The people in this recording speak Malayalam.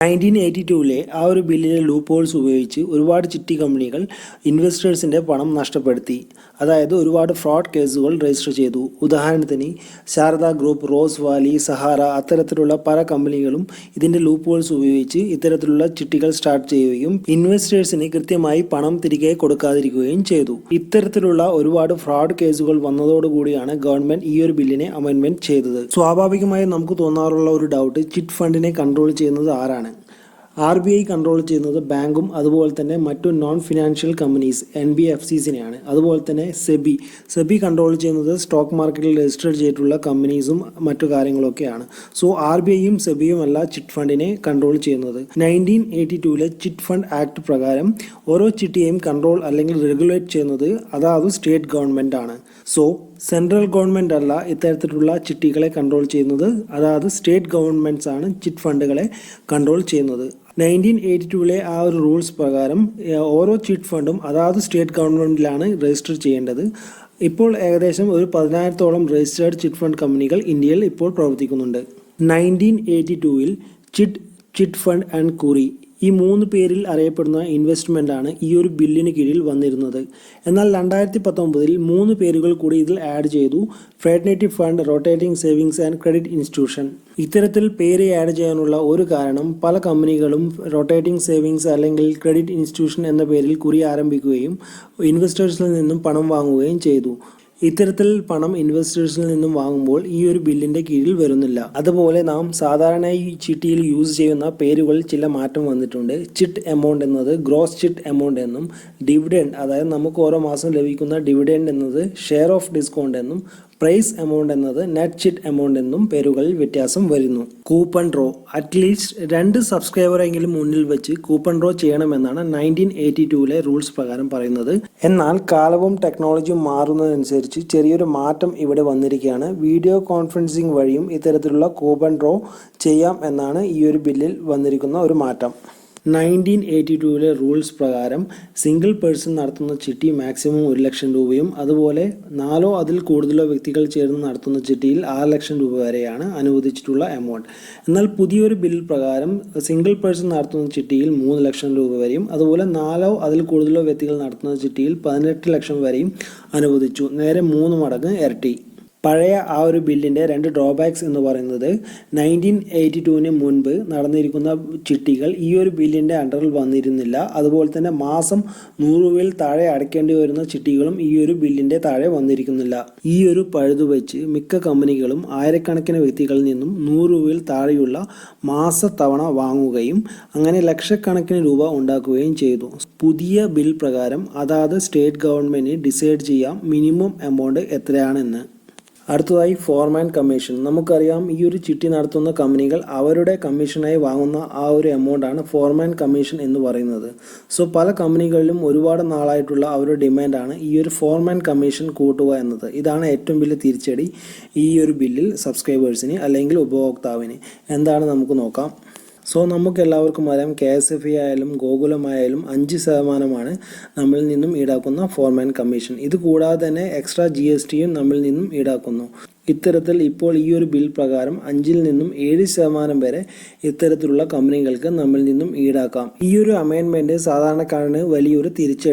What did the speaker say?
1982 ആ ഒരു ബില്ലിലെ ലൂപ്പ് ഹോൾസ് ഉപയോഗിച്ച് ഒരുപാട് ചിട്ടി കമ്പനികൾ ഇൻവെസ്റ്റേഴ്സിൻ്റെ പണം നഷ്ടപ്പെടുത്തി. അതായത് ഒരുപാട് ഫ്രോഡ് കേസുകൾ രജിസ്റ്റർ ചെയ്തു. ഉദാഹരണത്തിന് Sharada group, Rose Valley, Sahara അത്തരത്തിലുള്ള പല കമ്പനികളും ഇതിൻ്റെ ലൂപ്പ് ഹോൾസ് ഉപയോഗിച്ച് ഇത്തരത്തിലുള്ള ചിട്ടികൾ സ്റ്റാർട്ട് ചെയ്യുകയും ഇൻവെസ്റ്റേഴ്സിന് കൃത്യമായി പണം തിരികെ കൊടുക്കാതിരിക്കുകയും ചെയ്തു. ഇത്തരത്തിലുള്ള ഒരുപാട് ഫ്രോഡ് കേസുകൾ വന്നതോടുകൂടിയാണ് ഗവൺമെന്റ് ഈ ഒരു ബില്ലിനെ അമെൻഡ്മെന്റ് ചെയ്തത്. സ്വാഭാവികമായും നമുക്ക് തോന്നാറുള്ള ഒരു ഡൗട്ട്, ചിറ്റ് ഫണ്ടിനെ കൺട്രോൾ ചെയ്യുന്നത് ആരാണ്? RBI കൺട്രോൾ ചെയ്യുന്നത് ബാങ്കും അതുപോലെ തന്നെ മറ്റു നോൺ ഫിനാൻഷ്യൽ കമ്പനീസ് NBFCസിനെയാണ്. അതുപോലെ തന്നെ സെബി കൺട്രോൾ ചെയ്യുന്നത് സ്റ്റോക്ക് മാർക്കറ്റിൽ രജിസ്റ്റർ ചെയ്തിട്ടുള്ള കമ്പനീസും മറ്റു കാര്യങ്ങളൊക്കെയാണ്. സോ RBIയും സെബിയും അല്ല ചിറ്റ് ഫണ്ടിനെ കൺട്രോൾ ചെയ്യുന്നത്. 1982 ചിറ്റ് ഫണ്ട് ആക്ട് പ്രകാരം ഓരോ ചിട്ടിയെയും കൺട്രോൾ അല്ലെങ്കിൽ റെഗുലേറ്റ് ചെയ്യുന്നത് അതാത് സ്റ്റേറ്റ് ഗവൺമെന്റ് ആണ്. സോ സെൻട്രൽ ഗവൺമെന്റ് അല്ല ഇത്തരത്തിലുള്ള ചിട്ടികളെ കൺട്രോൾ ചെയ്യുന്നത്, അതായത് സ്റ്റേറ്റ് ഗവൺമെന്റ്സ് ആണ് ചിറ്റ് ഫണ്ടുകളെ കൺട്രോൾ ചെയ്യുന്നത്. 1982 ആ ഒരു റൂൾസ് പ്രകാരം ഓരോ ചിറ്റ് ഫണ്ടും അതാത് സ്റ്റേറ്റ് ഗവൺമെന്റിലാണ് രജിസ്റ്റർ ചെയ്യേണ്ടത്. ഇപ്പോൾ ഏകദേശം ഒരു 10,000-ഓളം രജിസ്റ്റേർഡ് ചിറ്റ് ഫണ്ട് കമ്പനികൾ ഇന്ത്യയിൽ ഇപ്പോൾ പ്രവർത്തിക്കുന്നുണ്ട്. 1982 ചിറ്റ് ഫണ്ട് ആൻഡ് കുറി ഈ 3 പേരിൽ അറിയപ്പെടുന്ന ഇൻവെസ്റ്റ്മെന്റ് ആണ് ഈ ഒരു ബില്ലിന് കീഴിൽ വന്നിരുന്നത്. എന്നാൽ 2019 3 പേരുകൾ കൂടി ഇതിൽ ആഡ് ചെയ്തു: fraternity fund, rotating savings and credit institution. ഇത്തരത്തിൽ പേര് ആഡ് ചെയ്യാനുള്ള ഒരു കാരണം, പല കമ്പനികളും റൊട്ടേറ്റിംഗ് സേവിങ്സ് അല്ലെങ്കിൽ ക്രെഡിറ്റ് ഇൻസ്റ്റിറ്റ്യൂഷൻ എന്ന പേരിൽ കുറി ആരംഭിക്കുകയും ഇൻവെസ്റ്റേഴ്സിൽ നിന്നും പണം വാങ്ങുകയും ചെയ്തു. ഇത്തരത്തിൽ പണം ഇൻവെസ്റ്റേഴ്സിൽ നിന്നും വാങ്ങുമ്പോൾ ഈ ഒരു ബില്ലിന്റെ കീഴിൽ വരുന്നില്ല. അതുപോലെ നാം സാധാരണ ഈ ചിട്ടിയിൽ യൂസ് ചെയ്യുന്ന പേരുകളിൽ ചില മാറ്റം വന്നിട്ടുണ്ട്. ചിറ്റ് എമൗണ്ട് എന്നത് ഗ്രോസ് ചിറ്റ് എമൗണ്ട് എന്നും, ഡിവിഡൻഡ് അതായത് നമുക്ക് ഓരോ മാസം ലഭിക്കുന്ന ഡിവിഡൻഡ് എന്നത് ഷെയർ ഓഫ് ഡിസ്കൗണ്ട് എന്നും, പ്രൈസ് എമൗണ്ട് എന്നത് നെറ്റ് ചിറ്റ് എമൗണ്ട് എന്നും പേരുകളിൽ വ്യത്യാസം വരുന്നു. കൂപ്പൺ ഡ്രോ അറ്റ്ലീസ്റ്റ് 2 സബ്സ്ക്രൈബറെങ്കിലും മുന്നിൽ വെച്ച് കൂപ്പൺ ഡ്രോ ചെയ്യണമെന്നാണ് 1982 റൂൾസ് പ്രകാരം പറയുന്നത്. എന്നാൽ കാലവും ടെക്നോളജിയും മാറുന്നതനുസരിച്ച് ചെറിയൊരു മാറ്റം ഇവിടെ വന്നിരിക്കുകയാണ്. വീഡിയോ കോൺഫറൻസിംഗ് വഴിയും ഇത്തരത്തിലുള്ള കൂപ്പൺ ഡ്രോ ചെയ്യാം എന്നാണ് ഈ ഒരു ബില്ലിൽ വന്നിരിക്കുന്ന ഒരു മാറ്റം. 1982 റൂൾസ് പ്രകാരം സിംഗിൾ പേഴ്സൺ നടത്തുന്ന ചിട്ടി മാക്സിമം 1 ലക്ഷം രൂപയും അതുപോലെ 4 അതിൽ കൂടുതലോ വ്യക്തികൾ ചേർന്ന് നടത്തുന്ന ചിട്ടിയിൽ 6 ലക്ഷം രൂപ വരെയാണ് അനുവദിച്ചിട്ടുള്ള എമൗണ്ട്. എന്നാൽ പുതിയൊരു ബിൽ പ്രകാരം സിംഗിൾ പേഴ്സൺ നടത്തുന്ന ചിട്ടിയിൽ 3 ലക്ഷം രൂപ വരെയും അതുപോലെ 4 അതിൽ കൂടുതലോ വ്യക്തികൾ നടത്തുന്ന ചിട്ടിയിൽ 18 ലക്ഷം വരെയും അനുവദിച്ചു. നേരെ 3 മടങ്ങ് ഇരട്ടി. പഴയ ആ ഒരു ബില്ലിൻ്റെ 2 ഡ്രോബാക്സ് എന്ന് പറയുന്നത് 1982 മുൻപ് നടന്നിരിക്കുന്ന ചിട്ടികൾ ഈ ഒരു ബില്ലിൻ്റെ അണ്ടറിൽ വന്നിരുന്നില്ല. അതുപോലെ തന്നെ മാസം 100 രൂപയിൽ താഴെ അടയ്ക്കേണ്ടി വരുന്ന ചിട്ടികളും ഈ ഒരു ബില്ലിൻ്റെ താഴെ വന്നിരിക്കുന്നില്ല. ഈ ഒരു പഴുതു വെച്ച് മിക്ക കമ്പനികളും ആയിരക്കണക്കിന് വ്യക്തികളിൽ നിന്നും 100 രൂപയിൽ താഴെയുള്ള മാസത്തവണ വാങ്ങുകയും അങ്ങനെ ലക്ഷക്കണക്കിന് രൂപ ഉണ്ടാക്കുകയും ചെയ്തു. പുതിയ ബിൽ പ്രകാരം അതാത് സ്റ്റേറ്റ് ഗവൺമെൻറ് ഡിസൈഡ് ചെയ്യാം മിനിമം എമൗണ്ട് എത്രയാണെന്ന്. അടുത്തതായി ഫോർമാൻ കമ്മീഷൻ. നമുക്കറിയാം ഈ ഒരു ചിട്ടി നടത്തുന്ന കമ്പനികൾ അവരുടെ കമ്മീഷനായി വാങ്ങുന്ന ആ ഒരു എമൗണ്ടാണ് ഫോർമാൻ കമ്മീഷൻ എന്ന് പറയുന്നത്. സോ പല കമ്പനികളിലും ഒരുപാട് നാളായിട്ടുള്ള അവരുടെ ഡിമാൻഡാണ് ഈ ഒരു ഫോർമാൻ കമ്മീഷൻ കൂട്ടുക എന്നത്. ഇതാണ് ഏറ്റവും വലിയ തിരിച്ചടി ഈ ഒരു ബില്ലിൽ സബ്സ്ക്രൈബേഴ്സിന് അല്ലെങ്കിൽ ഉപഭോക്താവിന്. എന്താണ് നമുക്ക് നോക്കാം. സോ നമുക്ക് എല്ലാവർക്കും അറിയാം, KSFE ആയാലും ഗോകുലമായാലും 5% നമ്മളിൽ നിന്നും ഈടാക്കുന്ന ഫോർമാൻ കമ്മീഷൻ. ഇത് കൂടാതെ തന്നെ എക്സ്ട്രാ GSTയും നമ്മളിൽ നിന്നും ഈടാക്കുന്നു. ഇത്തരത്തിൽ ഇപ്പോൾ ഈ ഒരു ബിൽ പ്രകാരം 5 നിന്നും 7% വരെ ഇത്തരത്തിലുള്ള കമ്പനികൾക്ക് നമ്മളിൽ നിന്നും ഈടാക്കാം. ഈ ഒരു അമെൻഡ്മെന്റ് സാധാരണക്കാരന് വലിയൊരു തിരിച്ചടി